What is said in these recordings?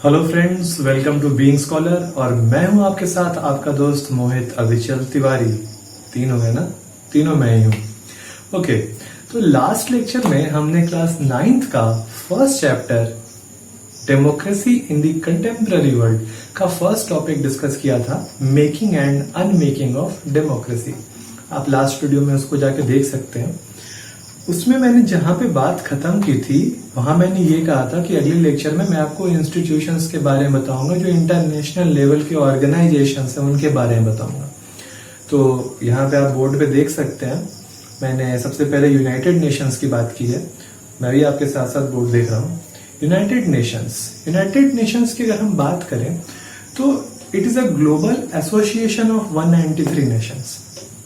Hello friends, welcome to Being Scholar. और मैं हूं आपके साथ आपका दोस्त मोहित अविचल तिवारी। तीन हो गए ना, तीनों मैं ही हूं। ओके, तो लास्ट लेक्चर में हमने क्लास 9th का first chapter democracy in the contemporary world का फर्स्ट टॉपिक डिस्कस किया था, मेकिंग एंड अनमेकिंग ऑफ डेमोक्रेसी। आप लास्ट वीडियो में उसको जाके देख सकते हैं। उसमें मैंने जहां पे बात खत्म की थी वहां मैंने ये कहा था कि अगले लेक्चर में मैं आपको इंस्टीट्यूशंस के बारे में बताऊंगा, जो इंटरनेशनल लेवल के ऑर्गेनाइजेशंस हैं उनके बारे में बताऊंगा। तो यहाँ पे आप बोर्ड पे देख सकते हैं, मैंने सबसे पहले यूनाइटेड नेशंस की बात की है। मैं भी आपके साथ साथ बोर्ड देख रहा हूँ। यूनाइटेड नेशंस की अगर हम बात करें तो it is a global association of 193 nations.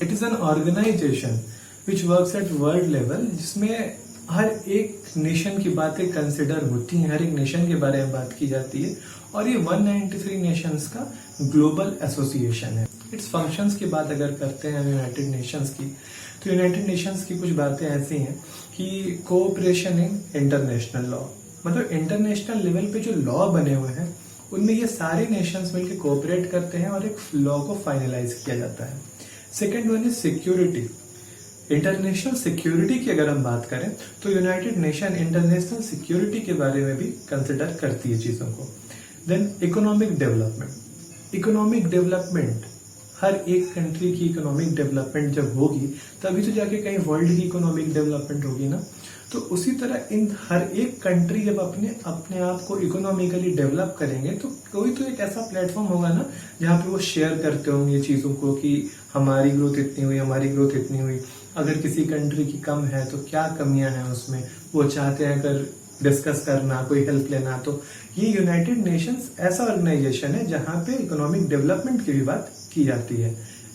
It is an organization which works at world level, जिसमें हर एक नेशन की बातें कंसिडर होती हैं, हर एक नेशन के बारे में बात की जाती है। और ये 193 नेशंस का ग्लोबल एसोसिएशन है। इट्स फंक्शंस की बात अगर करते हैं यूनाइटेड नेशंस की, तो यूनाइटेड नेशंस की कुछ बातें ऐसी हैं कि कोऑपरेशन इन इंटरनेशनल लॉ, मतलब इंटरनेशनल लेवल पे जो लॉ बने हुए हैं उनमें ये सारे नेशंस मिलकर कोऑपरेट करते हैं और एक लॉ को फाइनलाइज किया जाता है। Second one is security. International security की अगर हम बात करें तो यूनाइटेड नेशन इंटरनेशनल सिक्योरिटी के बारे में भी कंसिडर करती है चीजों को। देन इकोनॉमिक डेवलपमेंट, हर एक कंट्री की इकोनॉमिक डेवलपमेंट जब होगी तभी तो जाके कहीं वर्ल्ड की इकोनॉमिक डेवलपमेंट होगी ना। तो उसी तरह इन हर एक कंट्री जब अपने आप को इकोनॉमिकली डेवलप करेंगे तो कोई तो एक ऐसा प्लेटफॉर्म होगा ना जहाँ पे वो शेयर करते होंगे चीजों को कि हमारी ग्रोथ इतनी हुई, हमारी ग्रोथ इतनी हुई। अगर किसी कंट्री की कम है तो क्या कमियां हैं उसमें, वो चाहते हैं अगर डिस्कस करना, कोई हेल्प लेना। तो ये यूनाइटेड नेशंस ऐसा ऑर्गेनाइजेशन है जहां पे इकोनॉमिक डेवलपमेंट की भी बात की जाती है।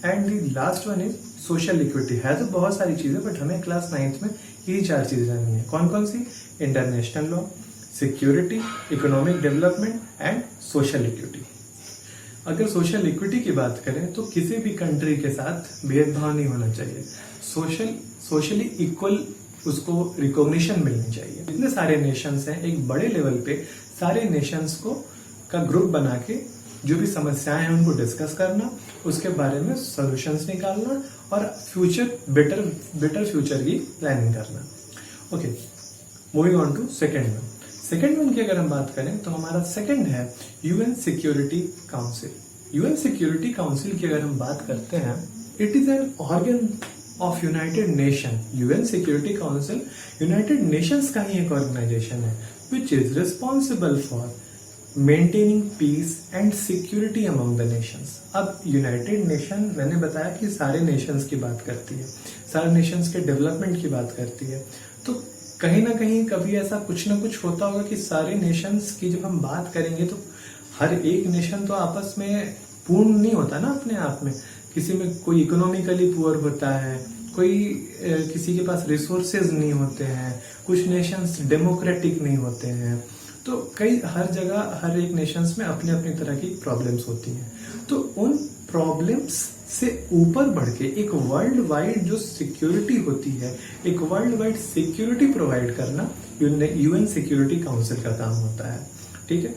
And the last one is social equity. है तो बहुत सारी चीजें, बट हमें क्लास 9th में यही 4 चीजें जाननी है। कौन कौन सी? International law, security, economic development and social equity. अगर सोशल इक्विटी की बात करें तो किसी भी कंट्री के साथ भेदभाव नहीं होना चाहिए। सोशली इक्वल उसको रिकॉग्निशन मिलनी चाहिए। इतने सारे नेशंस हैं, एक बड़े लेवल पे सारे नेशंस को का ग्रुप बना के जो भी समस्याएं हैं उनको डिस्कस करना, उसके बारे में सॉल्यूशंस निकालना और बेटर फ्यूचर की प्लानिंग करना। Okay, moving on to second one की अगर हम बात करें तो हमारा सेकेंड है UN Security Council. UN Security Council की अगर हम बात करते हैं, it is an organ of United Nation. UN Security Council United Nations का ही एक ऑर्गेनाइजेशन है which is responsible for maintaining peace and security among the nations. अब यूनाइटेड नेशन, मैंने बताया कि सारे नेशंस की बात करती है, सारे नेशंस के डेवलपमेंट की बात करती है। तो कहीं ना कहीं कभी ऐसा कुछ ना कुछ होता होगा कि सारे नेशंस की जब हम बात करेंगे तो हर एक नेशन तो आपस में पूर्ण नहीं होता ना अपने आप में। किसी में कोई इकोनॉमिकली पुअर होता है, कोई किसी के पास रिसोर्सेज नहीं होते हैं, कुछ नेशंस डेमोक्रेटिक नहीं होते हैं। तो हर जगह हर एक नेशंस में अपने अपनी तरह की प्रॉब्लम्स होती हैं। तो उन प्रॉब्लम्स से ऊपर बढ़ के एक वर्ल्ड वाइड जो सिक्योरिटी होती है, एक वर्ल्ड वाइड सिक्योरिटी प्रोवाइड करना यूएन सिक्योरिटी काउंसिल का काम होता है। ठीक है,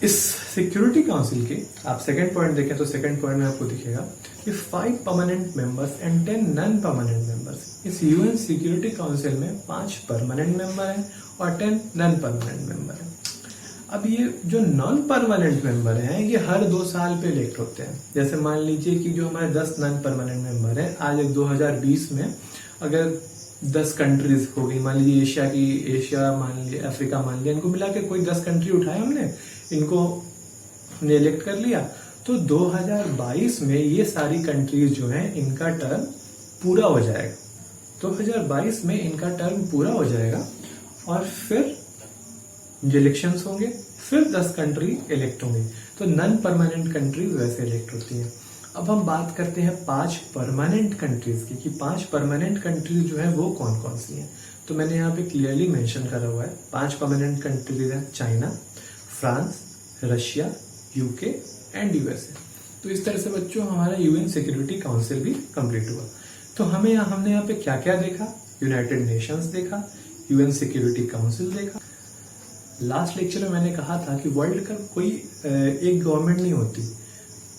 इस सिक्योरिटी काउंसिल के आप सेकंड पॉइंट देखें तो सेकंड पॉइंट में आपको दिखेगा कि 5 permanent members and 10 non permanent members. इस यूएन सिक्योरिटी काउंसिल में 5 परमानेंट मेंबर हैं और 10 नॉन परमानेंट मेंबर हैं। अब ये जो नॉन परमानेंट मेंबर हैं ये हर 2 साल पे इलेक्ट होते हैं। जैसे मान लीजिए कि जो हमारे 10 नॉन परमानेंट मेंबर हैं, आज 2020 में अगर 10 कंट्रीज हो गई, मान लीजिए एशिया मान लीजिए, अफ्रीका मान लिया, इनको मिला के कोई 10 कंट्री उठाए हमने, इनको हमने इलेक्ट कर लिया, तो 2022 में ये सारी कंट्रीज जो हैं इनका टर्म पूरा हो जाएगा। 2022 में इनका टर्म पूरा हो जाएगा और फिर जो इलेक्शंस होंगे फिर 10 कंट्री इलेक्ट होंगे। तो नॉन परमानेंट कंट्रीज वैसे इलेक्ट होती हैं। अब हम बात करते हैं 5 परमानेंट कंट्रीज की कि 5 परमानेंट कंट्रीज जो है वो कौन कौन सी हैं। तो मैंने यहाँ पे क्लियरली मेंशन करा हुआ है। 5 परमानेंट कंट्रीज हैं China, France, Russia, UK and USA. तो इस तरह से बच्चों हमारा यूएन सिक्योरिटी काउंसिल भी कंप्लीट हुआ। तो हमने यहाँ पे क्या क्या देखा? यूनाइटेड नेशंस देखा, यूएन सिक्योरिटी काउंसिल देखा, लास्ट लेक्चर में मैंने कहा था कि वर्ल्ड का कोई एक गवर्नमेंट नहीं होती,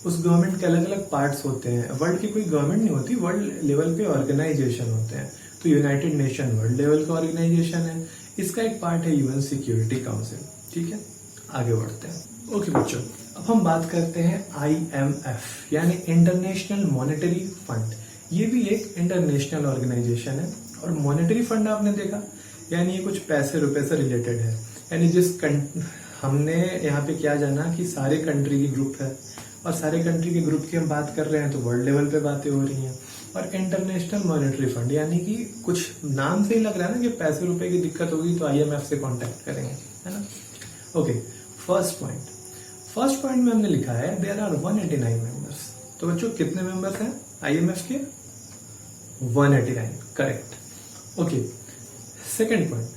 उस गवर्नमेंट के अलग अलग पार्ट्स होते हैं। वर्ल्ड की कोई गवर्नमेंट नहीं होती, वर्ल्ड लेवल पे ऑर्गेनाइजेशन होते हैं। तो यूनाइटेड नेशन वर्ल्ड लेवल का ऑर्गेनाइजेशन है, इसका एक पार्ट है यूएन सिक्योरिटी काउंसिल। ठीक है, आगे बढ़ते हैं। ओके बच्चों, अब हम बात करते हैं IMF यानी इंटरनेशनल मॉनेटरी फंड। ये भी एक इंटरनेशनल ऑर्गेनाइजेशन है। और मॉनेटरी फंड आपने देखा, यानी ये कुछ पैसे रुपए से रिलेटेड है। यानी हमने यहाँ पे क्या जाना कि सारे कंट्री की ग्रुप है, और सारे कंट्री के ग्रुप की हम बात कर रहे हैं तो वर्ल्ड लेवल पे बातें हो रही हैं। और इंटरनेशनल मॉनेटरी फंड यानी कि कुछ नाम से ही लग रहा है ना कि पैसे रुपए की दिक्कत होगी तो IMF से कांटेक्ट करेंगे, है ना। ओके, फर्स्ट पॉइंट में हमने लिखा है देयर आर 189 मेंबर्स। तो बच्चों कितने मेंबर्स हैं IMF के? 189, correct. Okay, second point,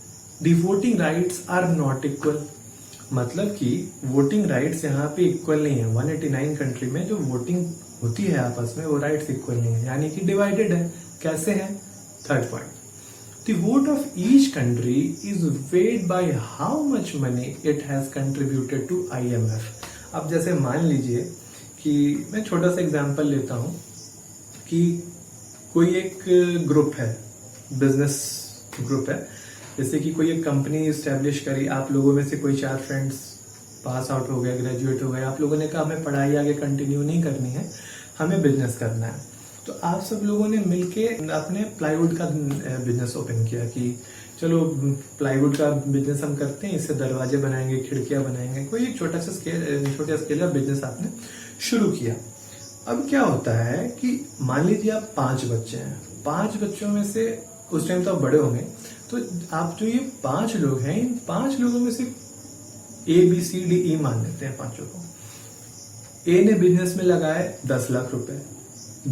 the voting rights are not equal. मतलब कि वोटिंग राइट्स यहाँ पे इक्वल नहीं है। 189 कंट्री में जो वोटिंग होती है आपस में, वो राइट्स इक्वल नहीं है, यानी कि डिवाइडेड है। कैसे है? Third point, the vote of each country is weighed by how much money it has contributed to IMF। अब जैसे मान लीजिए कि मैं छोटा सा एग्जांपल लेता हूं कि कोई एक ग्रुप है, बिजनेस ग्रुप है, जैसे कि कोई एक कंपनी स्टैब्लिश करी, आप लोगों में से कोई 4 फ्रेंड्स पास आउट हो गए, ग्रेजुएट हो गए, आप लोगों ने कहा हमें पढ़ाई आगे कंटिन्यू नहीं करनी है, हमें बिजनेस करना है। तो आप सब लोगों ने मिलके अपने प्लाईवुड का बिजनेस ओपन किया कि चलो प्लाईवुड का बिजनेस हम करते हैं, इससे दरवाजे बनाएंगे, खिड़कियां बनाएंगे। कोई एक छोटा स्केल का बिजनेस आपने शुरू किया। अब क्या होता है कि मान लीजिए आप 5 बच्चे हैं, 5 बच्चों में से उस टाइम तो आप बड़े होंगे, तो आप जो ये 5 लोग हैं, इन 5 लोगों में से ABCDE मान लेते हैं 5 को। A ने बिजनेस में लगाए 10 लाख रुपए,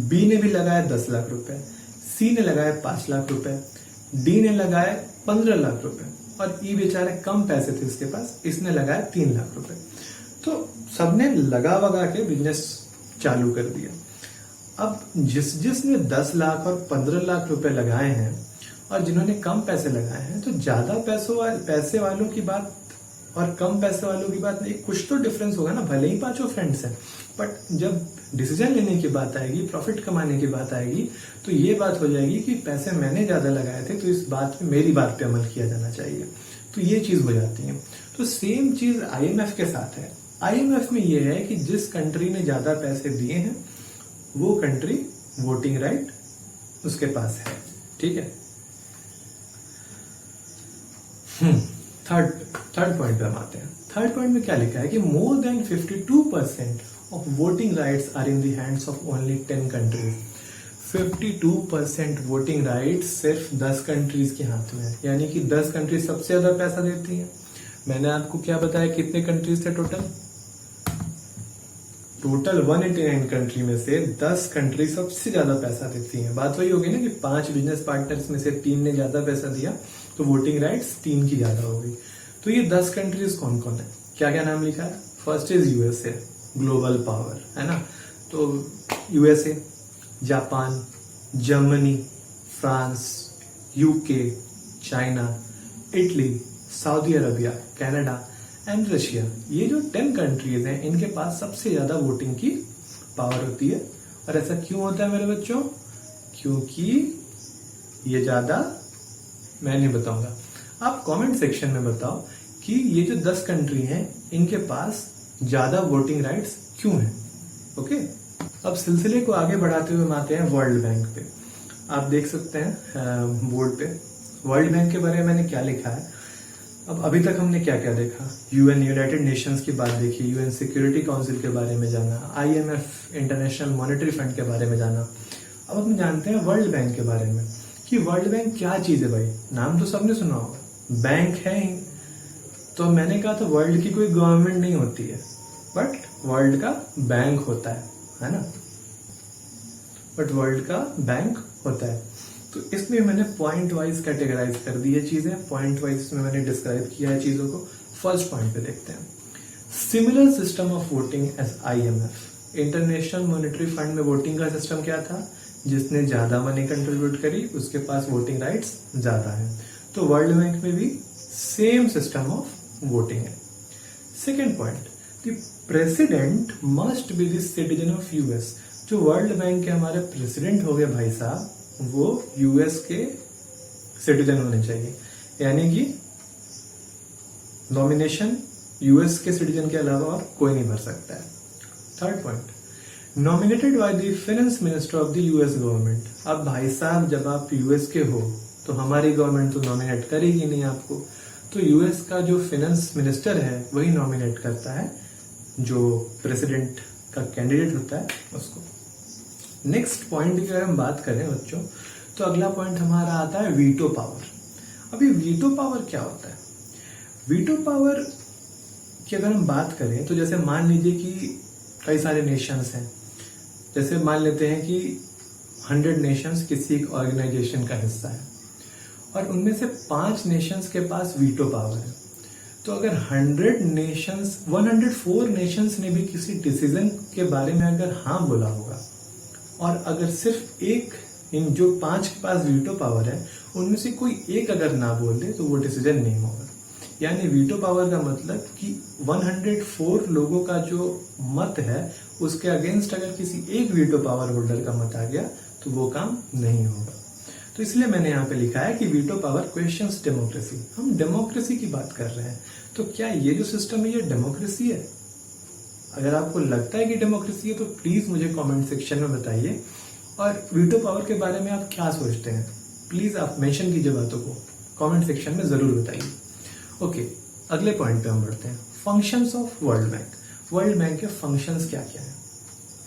B ने भी लगाया 10 लाख रुपए, C ने लगाए 5 लाख रुपए, D ने लगाए 15 लाख रुपए, और E बेचारे कम पैसे थे इसके पास, इसने लगाया 3 लाख रुपए। तो सबने लगा वगा के बिजनेस चालू कर दिया। अब जिसने 10 लाख और 15 लाख रुपए लगाए हैं और जिन्होंने कम पैसे लगाए हैं, तो ज्यादा पैसे वालों की बात और कम पैसे वालों की बात में कुछ तो डिफरेंस होगा ना, भले ही 5 फ्रेंड्स हैं, बट जब डिसीजन लेने की बात आएगी, प्रॉफिट कमाने की बात आएगी, तो ये बात हो जाएगी कि पैसे मैंने ज्यादा लगाए थे, तो इस बात पे मेरी बात पे अमल किया जाना चाहिए। तो ये चीज हो जाती है। तो सेम चीज IMF के साथ है। IMF में ये है कि जिस कंट्री ने ज्यादा पैसे दिए हैं वो कंट्री वोटिंग राइट उसके पास है। ठीक है, थर्ड पॉइंट पे हम आते हैं। थर्ड पॉइंट में क्या लिखा है कि more than 52% of voting rights are in the hands of only 10 countries. 52% voting rights सिर्फ 10 कंट्रीज के हाथ में है, यानी कि 10 कंट्रीज सबसे ज्यादा पैसा देती हैं। मैंने आपको क्या बताया, कितने कंट्रीज थे टोटल 189 कंट्री में से 10 कंट्री सबसे ज्यादा पैसा देती हैं। बात वही होगी ना कि 5 बिजनेस पार्टनर्स में से 3 ने ज्यादा पैसा दिया, तो वोटिंग राइट्स 3 की ज्यादा हो गई। तो ये 10 कंट्रीज कौन कौन है, क्या क्या नाम लिखा है? First is USA, global power, है ना। तो USA, Japan, Germany, France, UK, China, Italy, Saudi Arabia, Canada and Russia. ये जो 10 कंट्रीज हैं, इनके पास सबसे ज्यादा वोटिंग की पावर होती है। और ऐसा क्यों होता है मेरे बच्चों? क्योंकि ये ज्यादा मैं नहीं बताऊंगा, आप कमेंट सेक्शन में बताओ कि ये जो 10 कंट्री हैं, इनके पास ज्यादा वोटिंग राइट्स क्यों हैं। ओके, अब सिलसिले को आगे बढ़ाते हुए हम आते हैं वर्ल्ड बैंक पे। आप देख सकते हैं बोर्ड पे वर्ल्ड बैंक के बारे में मैंने क्या लिखा है। अब अभी तक हमने क्या क्या देखा? UN यूनाइटेड नेशंस की बात देखी, UN सिक्योरिटी काउंसिल के बारे में जाना, IMF इंटरनेशनल मॉनेटरी फंड के बारे में जाना। अब हम जानते हैं वर्ल्ड बैंक के बारे में कि वर्ल्ड बैंक क्या चीज है। भाई नाम तो सबने सुना होगा, बैंक है ही। तो मैंने कहा था वर्ल्ड की कोई गवर्नमेंट नहीं होती है, बट वर्ल्ड का बैंक होता है ना। बट वर्ल्ड का बैंक होता है। तो इसमें मैंने पॉइंट वाइज कैटेगराइज कर दी है चीजें, पॉइंट वाइज इसमें मैंने डिस्क्राइब किया है चीजों को। फर्स्ट पॉइंट पे देखते हैं, similar system of voting as IMF। International monetary fund में वोटिंग का सिस्टम क्या था? जिसने ज्यादा मनी कंट्रीब्यूट करी उसके पास वोटिंग राइट्स ज्यादा है। तो वर्ल्ड बैंक में भी सेम सिस्टम ऑफ वोटिंग है। Second point, the president must be the citizen of US. जो वर्ल्ड बैंक के हमारे प्रेसिडेंट हो गए भाई साहब, वो यूएस के सिटीजन होने चाहिए, यानी कि नॉमिनेशन यूएस के सिटीजन के अलावा और कोई नहीं भर सकता है। Third point, nominated by the finance minister of the US government. अब भाई साहब जब आप यूएस के हो तो हमारी गवर्नमेंट तो नॉमिनेट करेगी नहीं आपको, तो यूएस का जो फाइनेंस मिनिस्टर है वही नॉमिनेट करता है जो प्रेसिडेंट का कैंडिडेट होता है उसको। नेक्स्ट पॉइंट की अगर हम बात करें बच्चों, तो अगला पॉइंट हमारा आता है वीटो पावर। अभी वीटो पावर क्या होता है? वीटो पावर की अगर हम बात करें तो जैसे मान लीजिए कि कई सारे नेशंस हैं, जैसे मान लेते हैं कि 100 नेशंस किसी एक ऑर्गेनाइजेशन का हिस्सा है और उनमें से 5 नेशंस के पास वीटो पावर है। तो अगर 104 नेशंस ने भी किसी डिसीजन के बारे में अगर हाँ बोला होगा और अगर सिर्फ एक इन जो 5 के पास वीटो पावर है उनमें से कोई एक अगर ना बोल दे तो वो डिसीजन नहीं होगा। यानी वीटो पावर का मतलब कि 104 लोगों का जो मत है उसके अगेंस्ट अगर किसी एक वीटो पावर होल्डर का मत आ गया तो वो काम नहीं होगा। तो इसलिए मैंने यहाँ पे लिखा है कि वीटो पावर क्वेश्चंस डेमोक्रेसी। हम डेमोक्रेसी की बात कर रहे हैं, तो क्या ये जो सिस्टम है ये डेमोक्रेसी है? अगर आपको लगता है कि डेमोक्रेसी है तो प्लीज मुझे कमेंट सेक्शन में बताइए, और वीटो पावर के बारे में आप क्या सोचते हैं प्लीज आप मेंशन कीजिए बातों को, कमेंट सेक्शन में जरूर बताइए। ओके, अगले पॉइंट पे हम बढ़ते हैं, functions of world bank. World bank के फंक्शंस क्या क्या है?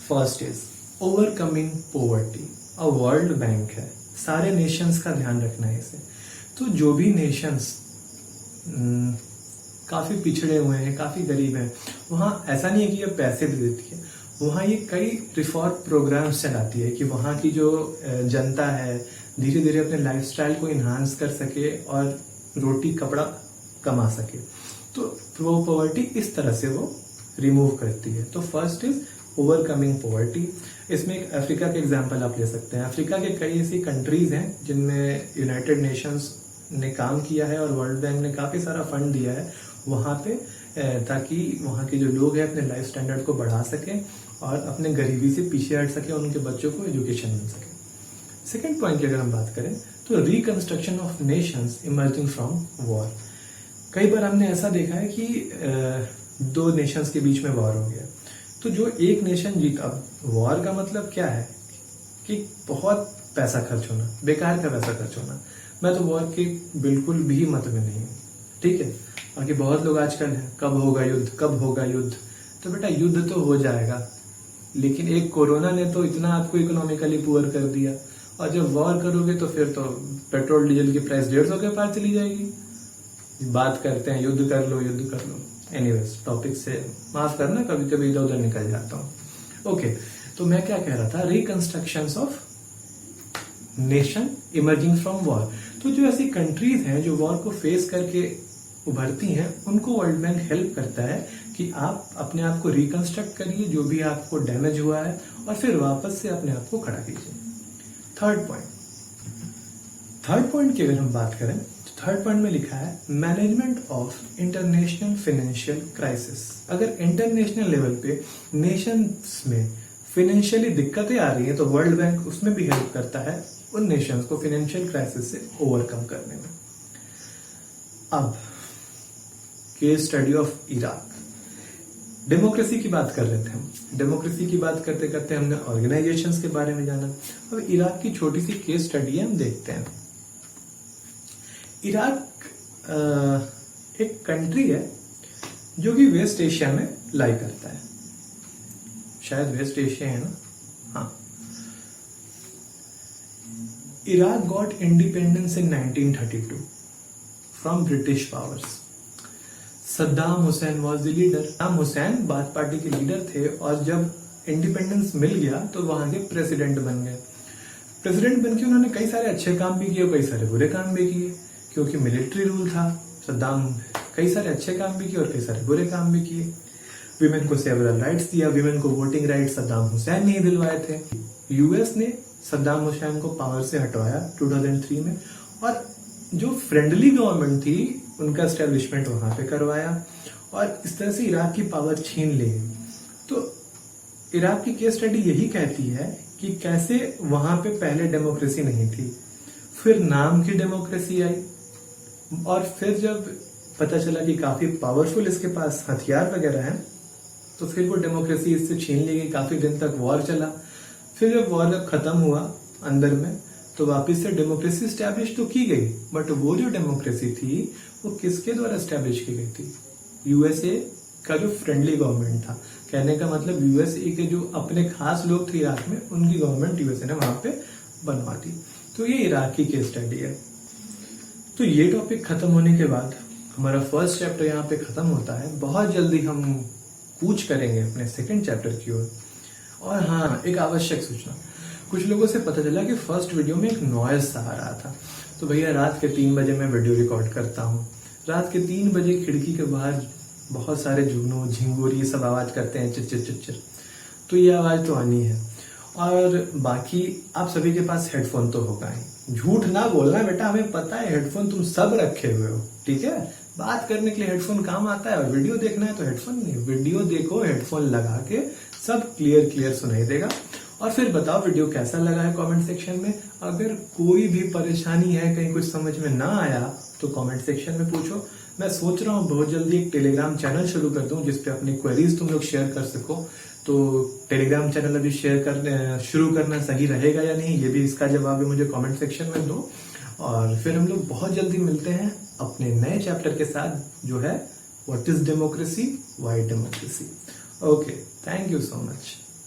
First is overcoming poverty. A world bank है, सारे नेशंस का ध्यान रखना है इसे। तो जो भी नेशंस काफी पिछड़े हुए हैं, काफी गरीब हैं, वहाँ ऐसा नहीं है कि ये पैसे दे देती है, वहाँ ये कई रिफॉर्म प्रोग्राम्स चलाती है कि वहाँ की जो जनता है धीरे धीरे अपने लाइफस्टाइल को इन्हांस कर सके और रोटी कपड़ा कमा सके। तो वो पॉवर्टी इस तरह से वो रिमूव करती है। तो फर्स्ट इज ओवरकमिंग पॉवर्टी। इसमें एक अफ्रीका के एग्जांपल आप ले सकते हैं। अफ्रीका के कई ऐसी कंट्रीज हैं जिनमें यूनाइटेड नेशंस ने काम किया है और वर्ल्ड बैंक ने काफी सारा फंड दिया है वहां पे, ताकि वहाँ के जो लोग हैं अपने लाइफ स्टैंडर्ड को बढ़ा सकें और अपने गरीबी से पीछे हट सके, उनके बच्चों को एजुकेशन मिल सके। सेकेंड पॉइंट की अगर हम बात करें तो reconstruction of Nations emerging from war. कई बार हमने ऐसा देखा है कि 2 नेशंस के बीच में वॉर हो गया, तो जो एक नेशन जीता, वॉर का मतलब क्या है कि बहुत पैसा खर्च होना, बेकार का पैसा खर्च होना। मैं तो वॉर के बिल्कुल भी मत में नहीं हूँ, ठीक है। बाकी बहुत लोग आजकल हैं, कब होगा युद्ध, कब होगा युद्ध। तो बेटा युद्ध तो हो जाएगा, लेकिन एक कोरोना ने तो इतना आपको इकोनॉमिकली पुअर कर दिया, और जब वॉर करोगे तो फिर तो पेट्रोल डीजल की प्राइस 150 के पार चली जाएगी। बात करते हैं युद्ध कर लो, युद्ध कर लो। एनीवेज, टॉपिक से माफ करना, कभी कभी इधर उधर निकल जाता हूँ। ओके, तो मैं क्या कह रहा था, reconstructions of nation emerging from war. तो जो ऐसी कंट्रीज हैं जो वॉर को फेस करके उभरती हैं, उनको वर्ल्ड बैंक हेल्प करता है कि आप अपने आप को रिकंस्ट्रक्ट करिए जो भी आपको डैमेज हुआ है, और फिर वापस से अपने आप को खड़ा कीजिए। थर्ड पॉइंट की अगर हम बात करें तो थर्ड पॉइंट में लिखा है management of international financial crisis. अगर इंटरनेशनल लेवल पे नेशंस में फाइनेंशियली दिक्कतें आ रही हैं तो वर्ल्ड बैंक उसमें भी हेल्प करता है उन नेशंस को फाइनेंशियल क्राइसिस से ओवरकम करने में। अब case study of Iraq. Democracy की बात कर रहे थे हम, डेमोक्रेसी की बात करते करते हमने ऑर्गेनाइजेशंस के बारे में जाना। अब इराक की छोटी सी केस स्टडी है, हम देखते हैं। इराक एक कंट्री है जो कि वेस्ट एशिया में लाई करता है, शायद वेस्ट एशिया है ना, हाँ। Iraq got independence in 1932 from British powers. Saddam Hussain was the leader. Saddam Hussain bath party के लीडर थे, और जब इंडिपेंडेंस मिल गया तो वहां के प्रेसिडेंट बन गए। प्रेसिडेंट बनके उन्होंने कई सारे अच्छे काम भी किए और कई सारे बुरे काम भी किए, क्योंकि मिलिट्री रूल था। सद्दाम कई सारे अच्छे काम भी किए और कई सारे बुरे काम भी किए। विमेन को सेवरल राइट्स दिया, विमेन को वोटिंग राइट्स सद्दाम हुसैन नहीं दिलवाए थे। यूएस ने सद्दाम हुसैन को पावर से हटवाया 2003 में, और जो फ्रेंडली गवर्नमेंट थी उनका एस्टेब्लिशमेंट वहां पे करवाया और इस तरह से इराक की पावर छीन ली। तो इराक की केस स्टडी यही कहती है कि कैसे वहां पे पहले डेमोक्रेसी नहीं थी, फिर नाम की डेमोक्रेसी आई, और फिर जब पता चला कि काफी पावरफुल इसके पास हथियार वगैरह हैं, तो फिर वो डेमोक्रेसी इससे छीन ली गई। काफी दिन तक वॉर चला, फिर जब वॉर खत्म हुआ अंदर में, तो वापस से डेमोक्रेसी स्टैब्लिश तो की गई, बट वो जो डेमोक्रेसी थी वो किसके द्वारा स्टैब्लिश की गई थी? यूएसए का जो फ्रेंडली गवर्नमेंट था। कहने का मतलब यूएसए के जो अपने खास लोग थे इराक में, उनकी गवर्नमेंट यूएसए ने वहां पे बनवा दी। तो ये इराक की केस स्टडी है। तो ये टॉपिक खत्म होने के बाद हमारा फर्स्ट चैप्टर यहाँ पे खत्म होता है। बहुत जल्दी हम कूच करेंगे अपने सेकंड चैप्टर की ओर। और हाँ, एक आवश्यक सूचना, कुछ लोगों से पता चला कि फर्स्ट वीडियो में एक नॉइज सा आ रहा था। तो भैया रात के 3 बजे मैं वीडियो रिकॉर्ड करता हूँ। रात के 3 बजे खिड़की के बाहर बहुत सारे जुगनू झिंगुर ये सब आवाज करते हैं, चिच्चिर चिच्चिर, तो ये आवाज तो आनी है। और बाकी आप सभी के पास हेडफोन तो होगा ही, झूठ ना बोलना बेटा, हमें पता है हेडफोन तुम सब रखे हुए हो, ठीक है। बात करने के लिए हेडफोन काम आता है, और वीडियो देखना है तो हेडफोन नहीं, वीडियो देखो हेडफोन लगा के, सब क्लियर सुनाई देगा। और फिर बताओ वीडियो कैसा लगा है कमेंट सेक्शन में। अगर कोई भी परेशानी है, कहीं कुछ समझ में ना आया, तो कमेंट सेक्शन में पूछो। मैं सोच रहा हूँ बहुत जल्दी एक टेलीग्राम चैनल शुरू कर दूं जिसपे अपनी क्वेरीज तुम लोग शेयर कर सको। तो टेलीग्राम चैनल अभी शुरू करना सही रहेगा या नहीं, ये भी इसका जवाब भी मुझे कमेंट सेक्शन में दो। और फिर हम लोग बहुत जल्दी मिलते हैं अपने नए चैप्टर के साथ, जो है what is democracy, why democracy. Okay, thank you so much.